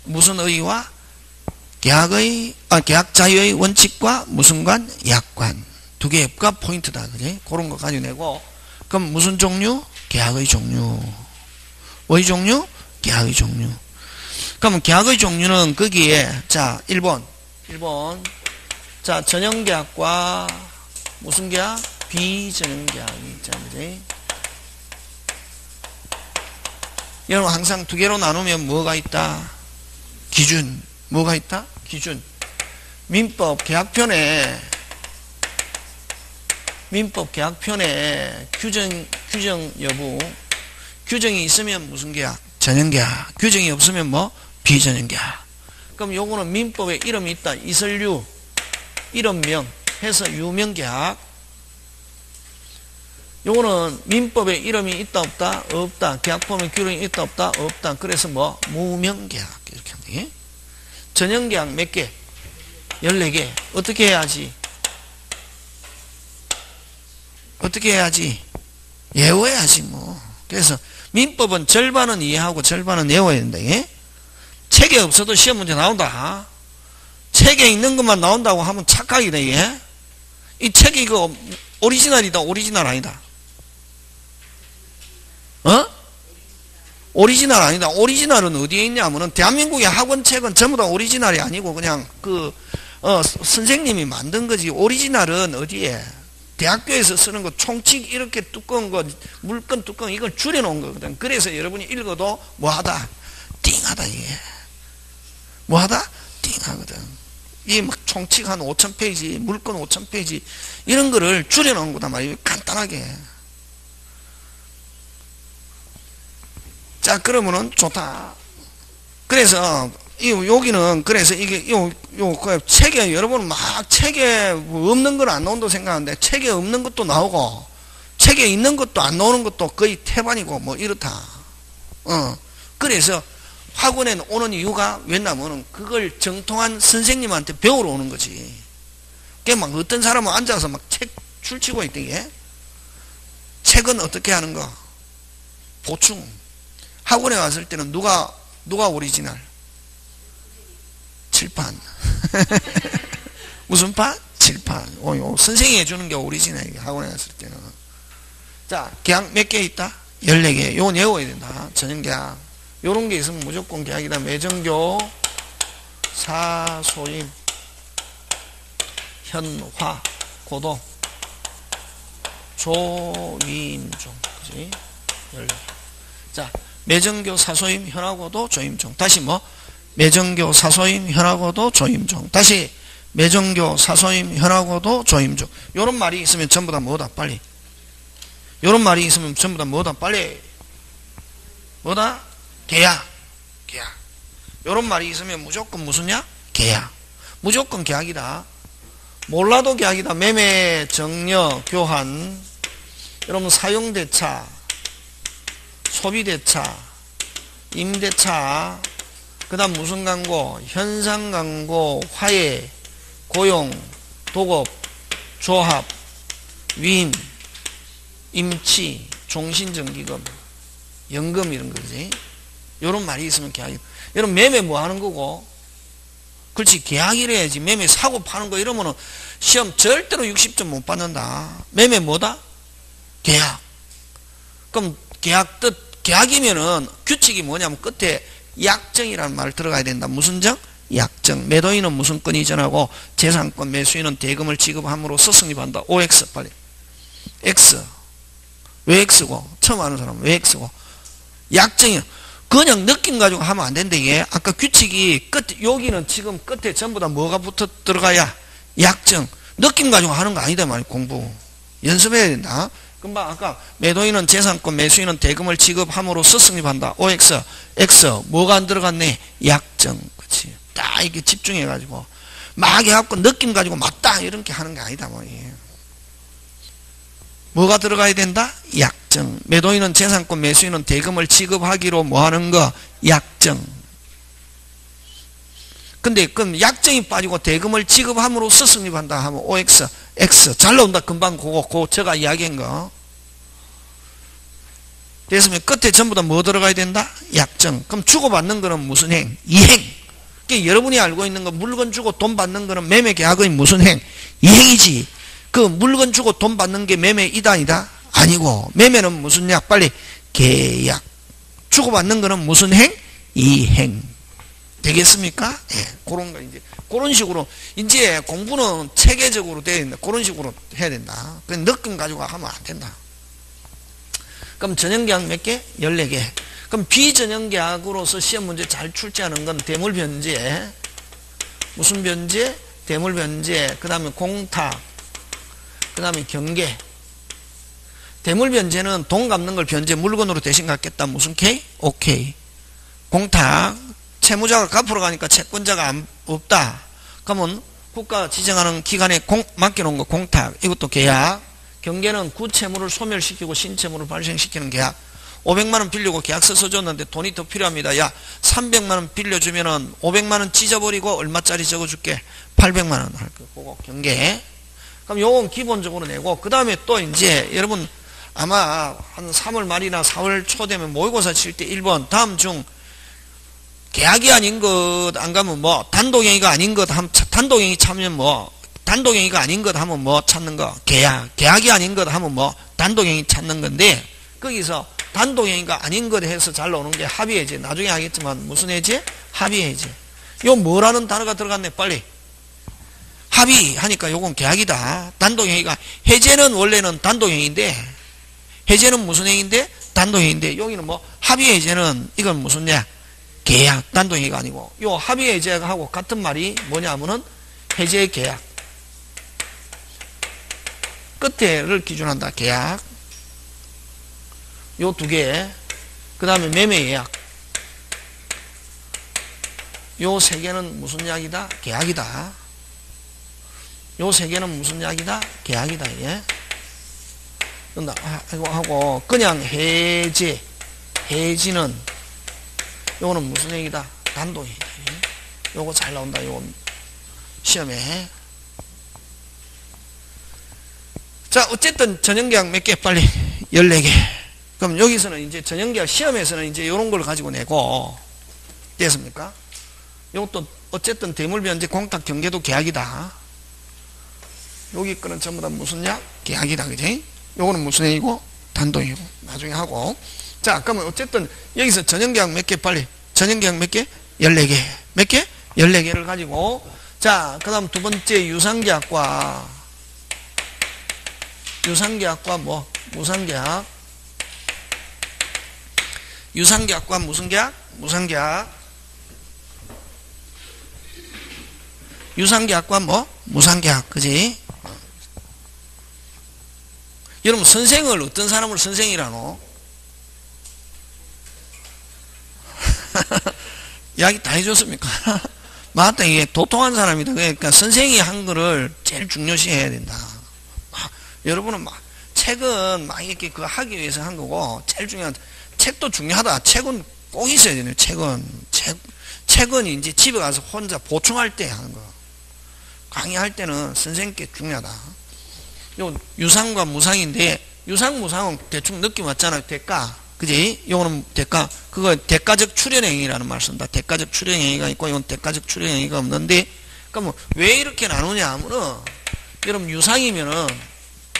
무슨 의와 계약 자유의 원칙과 무슨 관? 약관. 두 개가 포인트다. 그지? 그런 거 가지고 내고 그럼 무슨 종류? 계약의 종류. 뭐의 종류? 계약의 종류. 그러면 계약의 종류는 거기에 자 1번 자 전형계약과 무슨 계약? 비전형계약이 있잖아요. 여러분 항상 두 개로 나누면 뭐가 있다? 기준. 뭐가 있다? 기준. 민법 계약편에 규정 여부. 규정이 있으면 무슨 계약? 전형계약. 규정이 없으면 뭐? 비전형계약. 그럼 요거는 민법에 이름이 있다. 이설유, 이름명 해서 유명계약. 요거는 민법에 이름이 있다 없다? 없다. 계약법에 규정이 있다 없다? 없다. 그래서 뭐? 무명계약. 이렇게 하면 돼. 전형계약 몇 개? 14개. 어떻게 해야지? 외워야지 뭐. 그래서 민법은 절반은 이해하고 절반은 외워야 된다. 예? 책에 없어도 시험 문제 나온다. 책에 있는 것만 나온다고 하면 착각이다. 예? 이 책이 이거 오리지널이다. 오리지널 아니다. 오리지널 아니다. 오리지널은 어디에 있냐면은 대한민국의 학원책은 전부 다 오리지널이 아니고 그냥 선생님이 만든 거지. 오리지널은 어디에? 대학교에서 쓰는 거 총칙 이렇게 두꺼운 거 물건 두꺼운 이걸 줄여놓은 거거든. 그래서 여러분이 읽어도 뭐하다? 띵하다 이게. 뭐하다? 띵하거든. 이 막 총칙 한 5,000페이지 물건 5,000페이지 이런 거를 줄여놓은 거다 말이에요. 간단하게. 자 그러면은 좋다. 그래서 여기는 그래서 이게 책에 여러분 막 책에 없는 건 안 나온다고 생각하는데 책에 없는 것도 나오고 책에 있는 것도 안 나오는 것도 거의 태반이고 뭐 이렇다. 그래서 학원에 오는 이유가 왜냐면은 그걸 정통한 선생님한테 배우러 오는 거지. 그게 막 어떤 사람은 앉아서 막 책 출치고 있대게. 책은 어떻게 하는 거? 보충. 학원에 왔을 때는 누가 오리지널? 칠판. 무슨 판? 칠판. 선생님이 해주는 게 오리지널이야. 학원에 갔을 때는. 자, 계약 몇 개 있다? 14개. 요건 외워야 된다. 전형계약. 요런 게 있으면 무조건 계약이다. 매정교, 사소임, 현화, 고동, 조임종. 그지? 14개. 자, 매정교, 사소임, 현화고도, 조임종. 다시 뭐? 매정교, 사소임, 현하고도, 조임종. 다시 매정교, 사소임, 현하고도, 조임종. 요런 말이 있으면 전부 다 뭐다? 빨리. 요런 말이 있으면 전부 다 뭐다? 빨리. 뭐다? 계약. 요런 말이 있으면 무조건 무슨냐? 계약. 무조건 계약이다. 몰라도 계약이다. 매매, 정려, 교환. 여러분 사용대차, 소비대차, 임대차, 그 다음 무슨 강고? 현상 강고, 화해, 고용, 도급, 조합, 위임, 임치, 종신정기금, 연금 이런 거지. 이런 말이 있으면 계약이. 여러분 매매 뭐 하는 거고? 그렇지, 계약이래야지. 매매 사고 파는 거 이러면은 시험 절대로 60점 못 받는다. 매매 뭐다? 계약. 그럼 계약 뜻, 계약이면은 규칙이 뭐냐면 끝에 약정이라는 말 들어가야 된다. 무슨 정? 약정. 매도인은 무슨 건 이전하고 재산권 매수인은 대금을 지급함으로써 성립한다. OX 빨리. X. 왜 X고? 처음 아는 사람은 왜 X고? 약정이 그냥 느낌 가지고 하면 안 된다. 이게 아까 규칙이 끝, 여기는 지금 끝에 전부 다 뭐가 붙어 들어가야? 약정. 느낌 가지고 하는 거 아니다 말이야. 공부 연습해야 된다. 금방 아까 매도인은 재산권 매수인은 대금을 지급함으로써 성립한다. OX. X 뭐가 안 들어갔네? 약정. 그치. 딱 이렇게 집중해 가지고 막 해갖고 느낌 가지고 맞다 이렇게 하는 게 아니다 말이에요. 뭐가 들어가야 된다? 약정. 매도인은 재산권 매수인은 대금을 지급하기로 뭐 하는 거? 약정. 근데 그럼 약정이 빠지고 대금을 지급함으로써 성립한다 하면 OX, X. 잘 나온다. 금방 그거 제가 이야기한 거. 됐으면 끝에 전부 다 뭐 들어가야 된다? 약정. 그럼 주고받는 거는 무슨 행? 이행. 그러니까 여러분이 알고 있는 거 물건 주고 돈 받는 거는 매매 계약의 무슨 행? 이행이지. 그 물건 주고 돈 받는 게 매매 이단이다? 아니고 매매는 무슨 약? 빨리 계약. 주고받는 거는 무슨 행? 이행. 되겠습니까? 예, 그런 거 이제 그런 식으로 이제 공부는 체계적으로 돼야 된다. 그런 식으로 해야 된다. 그냥 느낌 가지고 하면 안 된다. 그럼 전형계약 몇 개? 14개. 그럼 비전형계약으로서 시험 문제 잘 출제하는 건 대물변제, 무슨 변제? 대물변제, 그 다음에 공탁, 그 다음에 경계. 대물변제는 돈 갚는 걸 변제 물건으로 대신 갚겠다. 무슨 K? OK. 공탁, 채무자가 갚으러 가니까 채권자가 없다. 그러면 국가 지정하는 기관에 맡겨놓은 거 공탁. 이것도 계약. 경계는 구채무를 소멸시키고 신채무를 발생시키는 계약. 500만원 빌리고 계약서 써줬는데 돈이 더 필요합니다. 야, 300만원 빌려주면은 500만원 찢어버리고 얼마짜리 적어줄게? 800만원 할 거. 그거 경계. 그럼 요건 기본적으로 내고, 그 다음에 또 이제 여러분 아마 한 3월 말이나 4월 초 되면 모의고사 칠 때 1번 다음 중 계약이 아닌 것 안 가면 뭐 단독행위가 아닌 것 하면 단독행위 참으면 뭐 단독행위가 아닌 것 하면 뭐 찾는 거 계약이 아닌 것 하면 뭐 단독행위 찾는 건데 거기서 단독행위가 아닌 것 해서 잘 나오는 게 합의해제. 나중에 하겠지만 무슨 해제? 합의해제. 요 뭐라는 단어가 들어갔네. 빨리 합의하니까 요건 계약이다. 단독행위가 해제는 원래는 단독행위인데 해제는 무슨 행위인데? 단독행위인데 여기는 뭐 합의해제는 이건 무슨 야? 계약. 단독행위가 아니고 요 합의해제하고 같은 말이 뭐냐 하면은 해제 계약. 끝에를 기준한다. 계약. 요 두 개. 그 다음에 매매 예약. 요 세 개는 무슨 약이다? 계약이다. 요 세 개는 무슨 약이다? 계약이다. 예. 하고 그냥 해제. 해지는 요거는 무슨 얘기다? 단독이다. 요거 잘 나온다. 요거 시험에. 자, 어쨌든 전형계약 몇 개? 빨리 14개. 그럼 여기서는 이제 전형계약 시험에서는 이제 요런 걸 가지고 내고 됐습니까? 요것도 어쨌든 대물변제 공탁 경계도 계약이다. 여기 거는 전부 다 무슨 약? 계약이다. 그지? 요거는 무슨 얘기고? 단독이고. 나중에 하고. 자, 그러면 어쨌든 여기서 전형계약 몇 개? 빨리. 전형계약 몇 개? 14개. 몇 개? 14개를 가지고. 자, 그 다음 두 번째 유상계약과 뭐? 무상계약. 유상계약과 무슨 계약? 무상계약. 유상계약과 뭐? 무상계약. 그지? 여러분 선생을 어떤 사람을 선생이라노? 이야기 다 해줬습니까? 맞다. 이게 도통한 사람이다. 그러니까 선생이 한 거를 제일 중요시 해야 된다. 여러분은 막 책은 막 이렇게 그거 하기 위해서 한 거고 제일 중요한 책도 중요하다. 책은 꼭 있어야 되네. 책은 책은 이제 집에 가서 혼자 보충할 때 하는 거. 강의할 때는 선생님께 중요하다. 요 유상과 무상인데, 유상, 무상은 대충 느낌 왔잖아요. 대가. 그지? 요거는 대가. 그거 대가적 출현행위라는 말을 쓴다. 대가적 출현행위가 있고, 이건 대가적 출현행위가 없는데, 그러니까 뭐, 왜 이렇게 나누냐 하면은, 여러분, 유상이면은,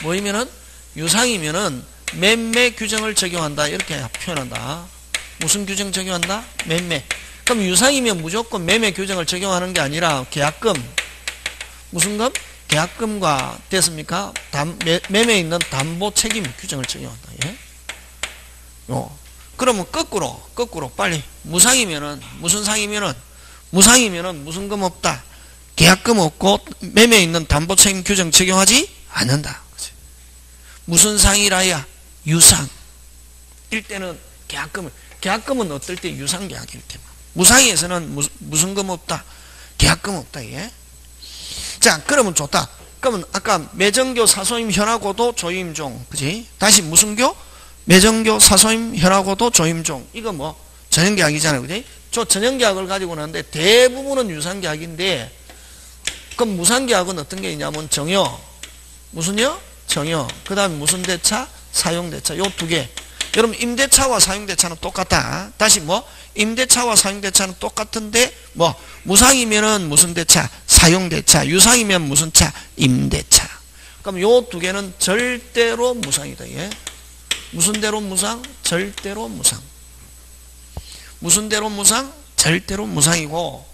뭐이면은, 유상이면은, 매매 규정을 적용한다. 이렇게 표현한다. 무슨 규정 적용한다? 매매. 그럼 유상이면 무조건 매매 규정을 적용하는 게 아니라, 계약금. 무슨 금? 계약금과 됐습니까? 매매에 있는 담보 책임 규정을 적용한다. 예? 그러면 거꾸로 빨리 무상이면은 무슨 상이면은 무상이면은 무슨 금 없다. 계약금 없고 매매에 있는 담보 책임 규정 적용하지 않는다. 그치? 무슨 상이라야? 유상. 일 때는 계약금은 어떨 때 유상 계약일 때만. 무상에서는 무슨 금 없다. 계약금 없다. 예? 자, 그러면 좋다. 그러면 아까 매정교 사소임 현하고도 조임종. 그지? 다시 무슨 교? 매정교 사소임 현하고도 조임종. 이거 뭐 전형계약이잖아요. 그지? 저 전형계약을 가지고 나는데 대부분은 유상계약인데, 그럼 무상계약은 어떤 게 있냐면 정여. 무슨요? 정여. 그 다음에 무슨 대차? 사용대차. 요 두 개. 여러분 임대차와 사용대차는 똑같다. 다시 뭐? 임대차와 사용대차는 똑같은데 뭐 무상이면은 무슨 대차? 사용대차. 유상이면 무슨 차? 임대차. 그럼 요 두 개는 절대로 무상이다. 예? 무슨 대로 무상? 절대로 무상. 무슨 대로 무상? 절대로 무상이고,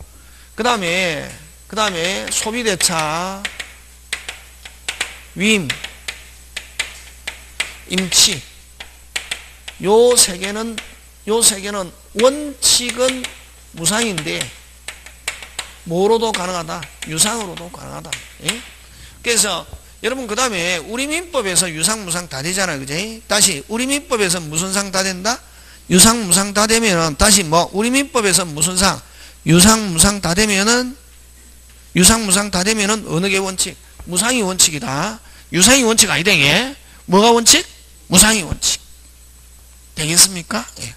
그 다음에 소비대차, 위임, 임치. 요 세 개는 원칙은 무상인데 뭐로도 가능하다. 유상으로도 가능하다. 예? 그래서 여러분 그 다음에 우리 민법에서 유상 무상 다 되잖아요. 그지? 다시 우리 민법에서 무슨 상 다 된다? 유상 무상 다 되면은 다시 뭐 우리 민법에서 무슨 상? 유상 무상 다 되면은 어느 게 원칙? 무상이 원칙이다. 유상이 원칙 아니다. 이게 뭐가 원칙? 무상이 원칙. 되겠습니까? 예.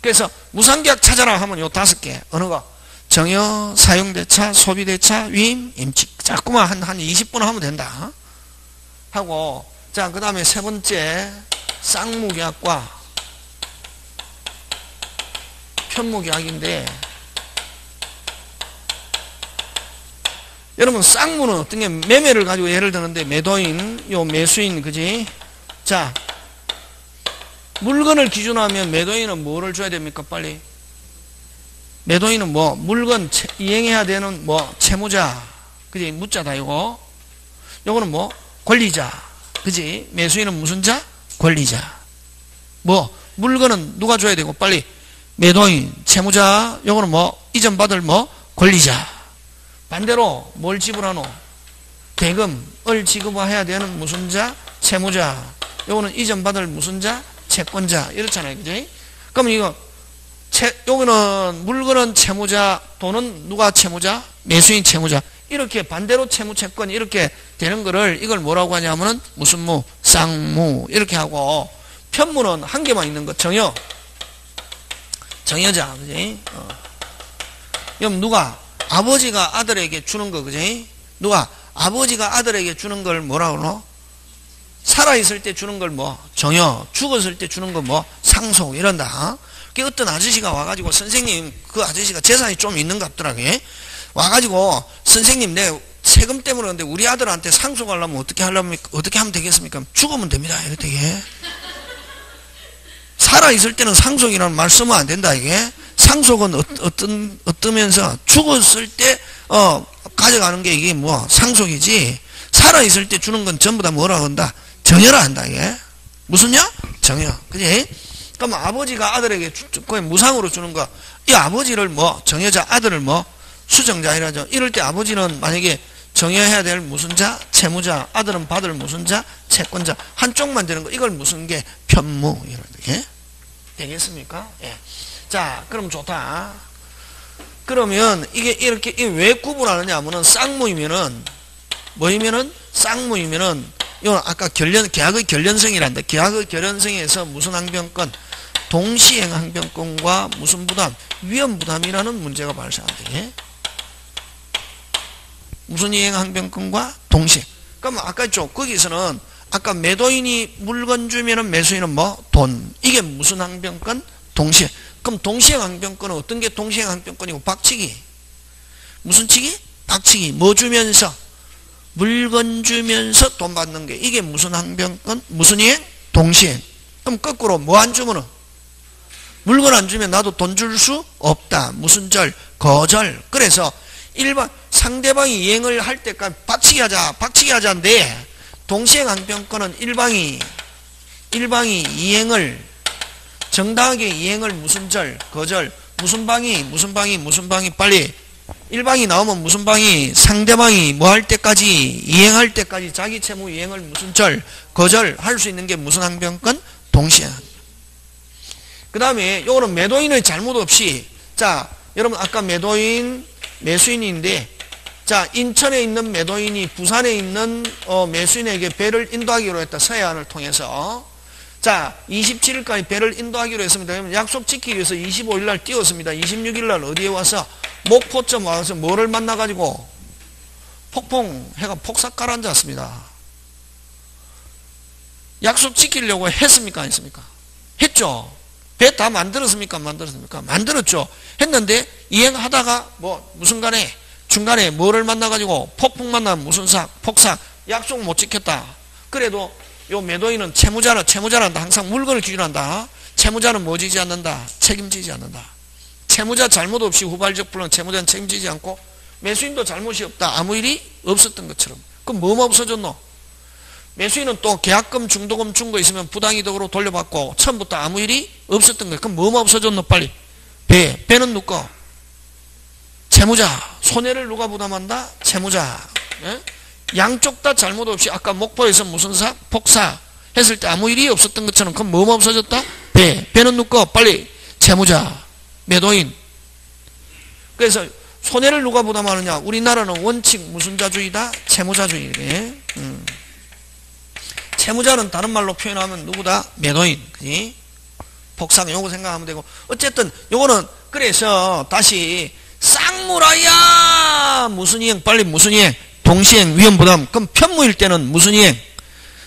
그래서 무상계약 찾아라 하면 요 5개. 어느 거? 정여, 사용대차, 소비대차, 위임, 임치. 자꾸만 한 20분 하면 된다. 하고, 자, 그 다음에 세 번째, 쌍무계약과 편무계약인데, 여러분, 쌍무는 어떤 게 매매를 가지고 예를 드는데, 매도인, 요 매수인, 그지? 자, 물건을 기준으로 하면 매도인은 뭐를 줘야 됩니까? 빨리. 매도인은 뭐, 물건 이행해야 되는 뭐, 채무자. 그지? 무자다, 이거. 요거는 뭐, 권리자. 그지? 매수인은 무슨 자? 권리자. 뭐, 물건은 누가 줘야 되고, 빨리. 매도인, 채무자. 요거는 뭐, 이전받을 뭐, 권리자. 반대로, 뭘 지불하노? 대금을 지급해야 되는 무슨 자? 채무자. 요거는 이전받을 무슨 자? 채권자. 이렇잖아요. 그지? 그럼 이거, 여기는 물건은 채무자, 돈은 누가 채무자? 매수인 채무자. 이렇게 반대로 채무 채권 이렇게 되는 거를 이걸 뭐라고 하냐면은 무슨 무? 쌍무. 이렇게 하고, 편무는 한 개만 있는 거. 정여. 정여자. 그지? 그럼 누가? 아버지가 아들에게 주는 거. 그지? 누가? 아버지가 아들에게 주는 걸 뭐라고 그러노? 살아있을 때 주는 걸 뭐? 정여. 죽었을 때 주는 거 뭐? 상속. 이런다. 그 어떤 아저씨가 와가지고, 선생님, 그 아저씨가 재산이 좀 있는 것 같더라고요. 와가지고, 선생님, 내 세금 때문에 그런데 우리 아들한테 상속하려면 어떻게 하면 되겠습니까? 죽으면 됩니다. 이렇게. 살아있을 때는 상속이라는 말 쓰면 안 된다, 이게. 상속은 어떠면서 죽었을 때, 가져가는 게 이게 뭐, 상속이지. 살아있을 때 주는 건 전부 다 뭐라 한다? 정여라 한다, 이게. 무슨요? 정여. 그지? 그럼 아버지가 아들에게 거의 무상으로 주는 거, 이 아버지를 뭐, 정여자, 아들을 뭐, 수정자이라죠. 이럴 때 아버지는 만약에 정여해야 될 무슨 자? 채무자. 아들은 받을 무슨 자? 채권자. 한쪽만 되는 거. 이걸 무슨 게? 편무. 이런 게. 되겠습니까? 예. 자, 그럼 좋다. 그러면 이게 이렇게, 왜 구분하느냐 하면은 쌍무이면은, 뭐이면은? 쌍무이면은, 이건 아까 계약의 결련성이란다. 계약의 결련성에서 무슨 항변권? 동시행 항변권과 무슨 부담? 위험 부담이라는 문제가 발생한대. 무슨 이행 항변권과 동시행. 그럼 아까 있죠. 거기서는 아까 매도인이 물건 주면은 매수인은 뭐? 돈. 이게 무슨 항변권? 동시행. 그럼 동시행 항변권은 어떤 게 동시행 항변권이고? 박치기. 무슨 치기? 박치기. 뭐 주면서? 물건 주면서 돈 받는 게 이게 무슨 항변권? 무슨 이행? 동시행. 그럼 거꾸로 뭐 안 주면은? 물건 안 주면 나도 돈 줄 수 없다. 무슨 절? 거절. 그래서 일반 상대방이 이행을 할 때까지 박치기 하자인데 동시행 항변권은 일방이 이행을 정당하게 이행을 무슨 절? 거절. 무슨 방이 빨리 일방이 나오면 무슨 방이 상대방이 뭐 할 때까지 이행할 때까지 자기 채무 이행을 무슨 절? 거절 할 수 있는 게 무슨 항변권? 동시행. 그 다음에 요거는 매도인의 잘못 없이 자 여러분 아까 매수인인데 자 인천에 있는 매도인이 부산에 있는 매수인에게 배를 인도하기로 했다. 서해안을 통해서 자 27일까지 배를 인도하기로 했습니다. 그러면 약속 지키기 위해서 25일날 띄웠습니다. 26일날 어디에 와서 목포점 와서 뭐를 만나가지고 폭풍해가 폭삭 가라앉았습니다. 약속 지키려고 했습니까? 안 했습니까? 했죠. 배 다 만들었습니까? 만들었죠. 했는데 이행하다가 무슨 간에 중간에 뭐를 만나가지고 폭풍 만나면 무슨 폭삭 약속 못 지켰다. 그래도 요 매도인은 채무자란다. 항상 물건을 기준한다. 채무자는 뭐 지지 않는다? 책임지지 않는다. 채무자 잘못 없이 후발적 불능 채무자는 책임지지 않고 매수인도 잘못이 없다. 아무 일이 없었던 것처럼. 그럼 뭐만 없어졌노? 매수인은 또 계약금 중도금 준 거 있으면 부당이득으로 돌려받고 처음부터 아무 일이 없었던 거예요. 그럼 뭐만 없어졌노? 빨리. 배는 누구 거? 채무자. 손해를 누가 부담한다? 채무자. 예? 양쪽 다 잘못 없이 아까 목포에서 무슨 폭사 했을 때 아무 일이 없었던 것처럼 그럼 뭐만 없어졌다? 배는 누구 거? 빨리. 채무자. 매도인. 그래서 손해를 누가 부담하느냐? 우리나라는 원칙 무슨 자주의다? 채무자주의. 채무자는 다른 말로 표현하면 누구다? 매도인. 그지? 폭삭 요거 생각하면 되고 어쨌든 요거는 그래서 다시 쌍무라야 무슨 이행? 빨리 무슨 이행? 동시행 위험부담. 그럼 편무일 때는 무슨 이행?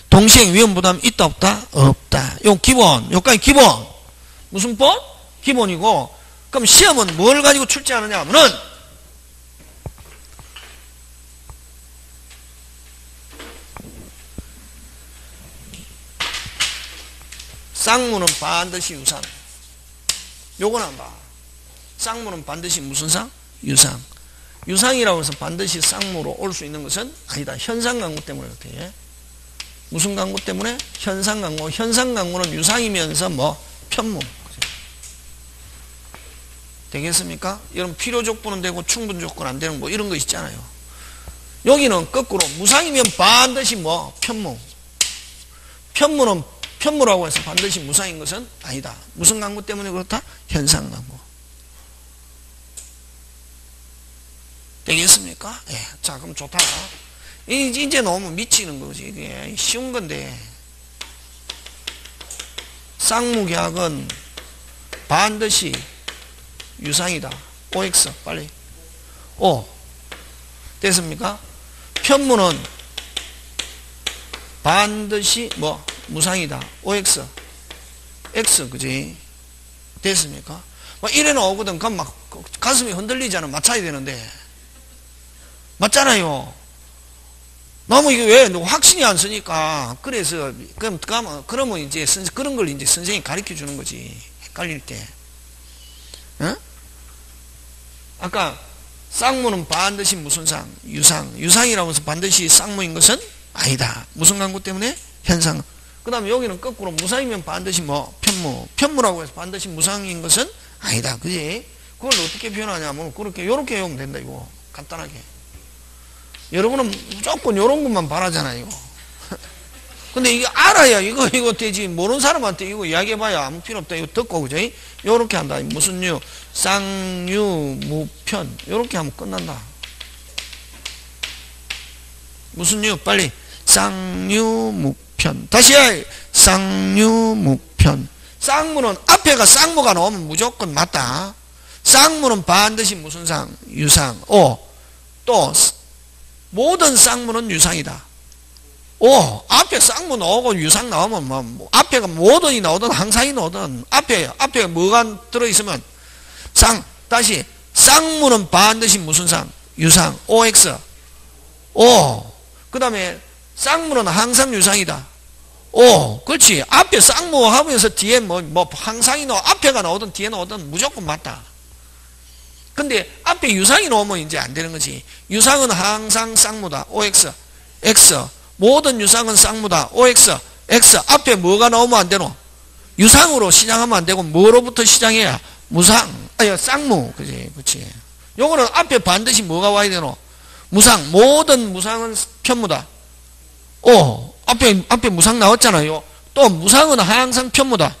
동시행 위험부담 있다 없다? 없다. 요 기본. 요까지 기본. 무슨 법? 기본이고 그럼 시험은 뭘 가지고 출제하느냐 하면은 쌍무는 반드시 유상. 요건 안 봐. 쌍무는 반드시 무슨 상? 유상. 유상이라고 해서 반드시 쌍무로 올 수 있는 것은 아니다. 현상 강구 때문에 그렇게. 무슨 강구 때문에? 현상 강구. 현상 강구는 유상이면서 편무. 되겠습니까? 여러분 필요 조건은 되고 충분 조건 안 되는 이런 거 있잖아요. 여기는 거꾸로 무상이면 반드시 편무. 편무라고 해서 반드시 무상인 것은 아니다. 무슨 강구 때문에 그렇다? 현상 강구. 되겠습니까? 예. 자, 그럼 좋다. 이제 너무 미치는 거지. 이게 쉬운 건데. 쌍무계약은 반드시 유상이다. OX. 빨리. O. 됐습니까? 편무는 반드시 무상이다. OX. X. 그지? 됐습니까? 이래 나오거든. 그럼 가슴이 흔들리잖아. 맞춰야 되는데. 맞잖아요. 너무 이게 왜 확신이 안 쓰니까. 그래서 그러면 이제 그런 걸 이제 선생님이 가르쳐 주는 거지. 헷갈릴 때. 응? 아까 쌍무는 반드시 무슨 상? 유상. 유상이라고 해서 반드시 쌍무인 것은 아니다. 무슨 강구 때문에? 현상. 그 다음에 여기는 거꾸로 무상이면 반드시 편무. 편무라고 해서 반드시 무상인 것은 아니다. 그지? 그걸 어떻게 표현하냐면 그렇게 요렇게 외우면 된다. 이거 간단하게. 여러분은 무조건 요런 것만 바라잖아요. 근데 이게 알아야 이거 되지. 모르는 사람한테 이거 이야기해봐야 아무 필요 없다. 이거 듣고 그죠? 요렇게 한다. 무슨 유? 쌍유 무편. 요렇게 하면 끝난다. 무슨 유? 빨리. 쌍유 무편. 다시 쌍유 무편. 쌍무는 앞에가 쌍무가 나오면 무조건 맞다. 쌍무는 반드시 무슨 상? 유상. 오. 또 모든 쌍무는 유상이다. 오. 앞에 쌍무 나오고 유상 나오면 뭐 앞에가 모든이 나오든 항상이 나오든 앞에 뭐가 들어있으면 다시 쌍무는 반드시 무슨 상? 유상. OX. 오. 그 다음에 쌍무는 항상 유상이다. 오. 그렇지. 앞에 쌍무 하면서 뒤에 뭐 항상이 앞에가 나오든 뒤에 나오든 무조건 맞다. 근데 앞에 유상이 나오면 이제 안 되는 거지. 유상은 항상 쌍무다. OX. X. 모든 유상은 쌍무다. OX. X. 앞에 뭐가 나오면 안 되노? 유상으로 시작하면 안 되고 뭐로부터 시작해야? 무상. 아니, 쌍무. 그지. 그렇지. 요거는 앞에 반드시 뭐가 와야 되노? 무상. 모든 무상은 편무다. 오. 앞에 무상 나왔잖아요. 또 무상은 항상 편무다.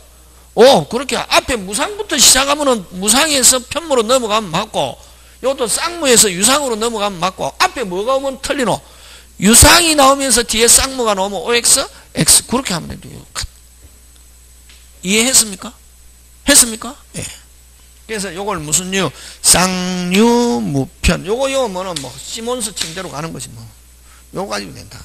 오, 그렇게 앞에 무상부터 시작하면은 무상에서 편무로 넘어가면 맞고, 이것도 쌍무에서 유상으로 넘어가면 맞고, 앞에 뭐가 오면 틀리노? 유상이 나오면서 뒤에 쌍무가 나오면 OX, X. 그렇게 하면 돼요. 이해했습니까? 했습니까? 예. 그래서 요걸 무슨 유? 쌍유무편. 요거 뭐는 뭐, 시몬스 침대로 가는 거지 뭐. 요거 가지고 된다.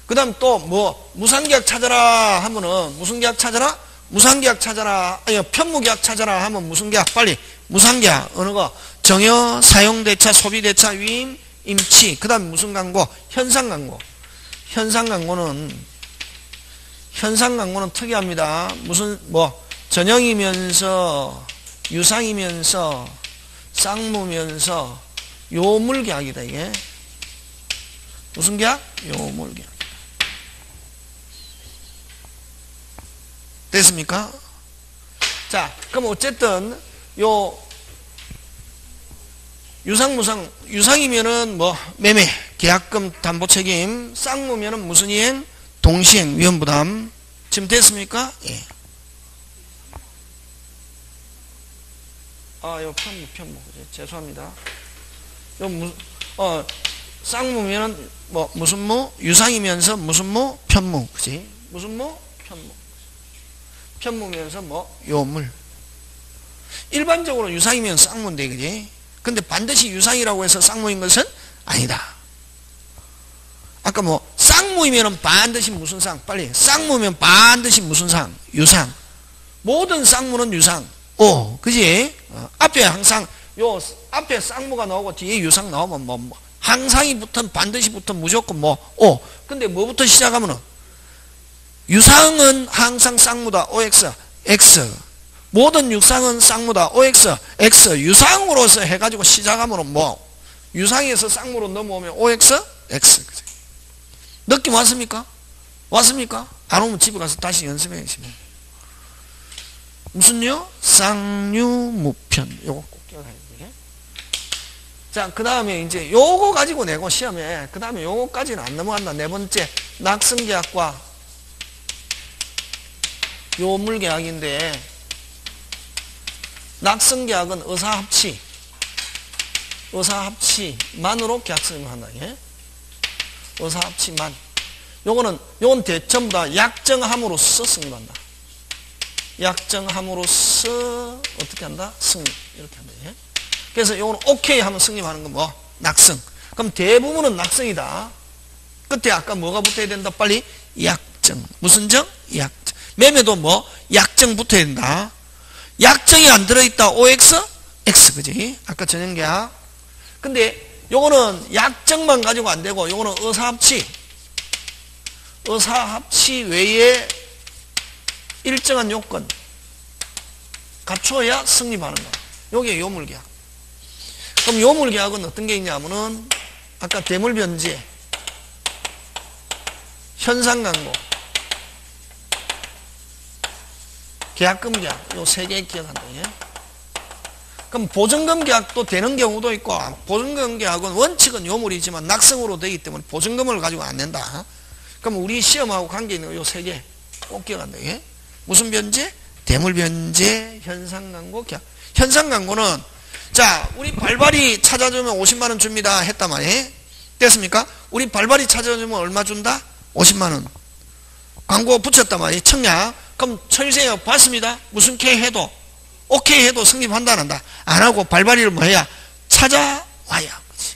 그 다음 또 뭐, 무상계약 찾아라 하면은, 무슨 계약 찾아라? 무상계약 찾아라. 아니, 편무계약 찾아라 하면 무슨 계약? 빨리. 무상계약. 어느 거? 정여, 사용대차, 소비대차, 위임, 임치. 그 다음 무슨 광고? 현상광고. 현상광고는 특이합니다. 무슨, 뭐, 전형이면서, 유상이면서, 쌍무면서, 요물계약이다, 이게. 무슨 계약? 요물계약. 됐습니까? 자, 그럼 어쨌든 요 유상이면은 뭐 매매, 계약금, 담보책임, 쌍무면은 무슨 이행? 동시행, 위험부담. 지금 됐습니까? 예. 요 편무. 죄송합니다. 요 쌍무면은 뭐 무슨 무? 유상이면서 무슨 무? 편무. 그지? 무슨 무? 편무. 편무면서 뭐 요물. 일반적으로 유상이면 쌍무인데 그지? 근데 반드시 유상이라고 해서 쌍무인 것은 아니다. 아까 뭐 쌍무이면 반드시 무슨 상? 빨리. 쌍무면 반드시 무슨 상? 유상. 모든 쌍무는 유상. 오, 그지? 앞에 항상 앞에 쌍무가 나오고 뒤에 유상 나오면 뭐 항상이 붙은 반드시 붙은 무조건 뭐 근데 뭐부터 시작하면은 유상은 항상 쌍무다. OX, X. 모든 유상은 쌍무다. OX, X. 유상으로서 해가지고 시작하면 뭐, 유상에서 쌍무로 넘어오면 OX, X. 느낌 왔습니까? 왔습니까? 안 오면 집에 가서 다시 연습해 주시면. 무슨요? 쌍유무편. 요거 꼭 기억해야 돼. 자, 그 다음에 이제 요거 가지고 내고 시험에, 그 다음에 요거까지는 안 넘어간다. 네 번째, 낙승계약과 요물계약인데, 낙승계약은 의사합치만으로 계약서임을 한다. 예? 의사합치만. 요건 전부 다 약정함으로써 승인한다. 약정함으로써 어떻게 한다? 승인. 이렇게 한다. 예? 그래서 요거는 오케이 하면 승인하는 건 뭐? 낙승. 그럼 대부분은 낙승이다. 끝에 아까 뭐가 붙어야 된다? 빨리 약정. 무슨 정? 약정. 매매도 뭐? 약정 붙어야 된다. 약정이 안 들어있다. OX? X. 그지? 아까 전형계약. 근데 요거는 약정만 가지고 안 되고 요거는 의사합치 외에 일정한 요건 갖춰야 승립하는 거야. 요게 요물계약. 그럼 요물계약은 어떤 게 있냐면은 아까 대물변제, 현상광고, 계약금 계약, 요 세 개 기억한다. 예? 그럼 보증금 계약도 되는 경우도 있고, 보증금 계약은 원칙은 요물이지만 낙성으로 되기 때문에 보증금을 가지고 안 낸다. 그럼 우리 시험하고 관계 있는 요 세 개 꼭 기억한다. 예? 무슨 변제? 대물변제, 현상광고, 계약. 현상광고는 자, 우리 발발이 찾아주면 50만원 줍니다 했단 말이에요. 됐습니까? 우리 발발이 찾아주면 얼마 준다? 50만원. 광고 붙였단 말이에요. 청약. 그럼 철새역 봤습니다. 무슨 K 해도 오케이 해도 성립한다 안 한다? 안 하고 발발이를 뭐 해야? 찾아와야. 그치?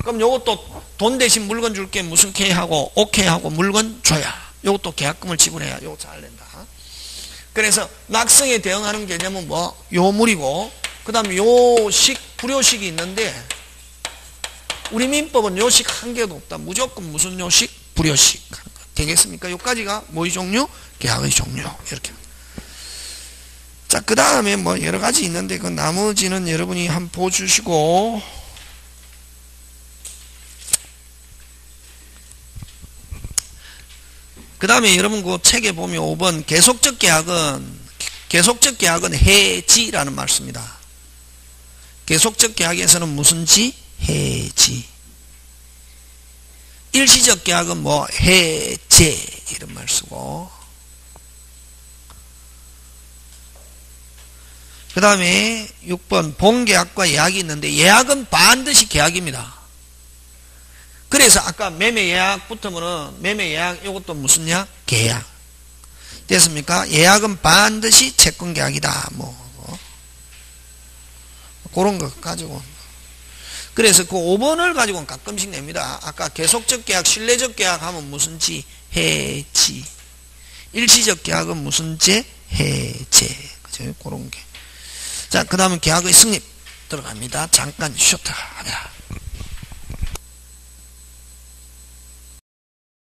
그럼 요것도 돈 대신 물건 줄게 무슨 K 하고 오케이 하고 물건 줘야. 요것도 계약금을 지불해야. 요거 잘 낸다. 그래서 낙성에 대응하는 개념은 뭐? 요물이고 그 다음에 요식 불요식이 있는데 우리 민법은 요식 한 개도 없다. 무조건 무슨 요식? 불요식. 되겠습니까? 요까지가 뭐의 종류? 계약의 종류. 이렇게. 자, 그 다음에 뭐 여러 가지 있는데 그 나머지는 여러분이 한번 보주시고 그 다음에 여러분 그 책에 보면 5번 계속적 계약은 해지라는 말 씁니다. 계속적 계약에서는 무슨 지? 해지. 일시적 계약은 뭐 해제 이런 말 쓰고 그 다음에 6번 본계약과 예약이 있는데 예약은 반드시 계약입니다. 그래서 아까 매매 예약 붙으면은 매매 예약 이것도 무슨 약? 계약. 됐습니까? 예약은 반드시 채권 계약이다. 뭐 그런 거 가지고. 그래서 그 5번을 가지고는 가끔씩 냅니다. 아까 계속적 계약, 신뢰적 계약 하면 무슨 지? 해지. 일시적 계약은 무슨 제? 해제. 그죠? 그런 게. 자, 그 다음은 계약의 성립 들어갑니다. 잠깐 쉬었다 하자.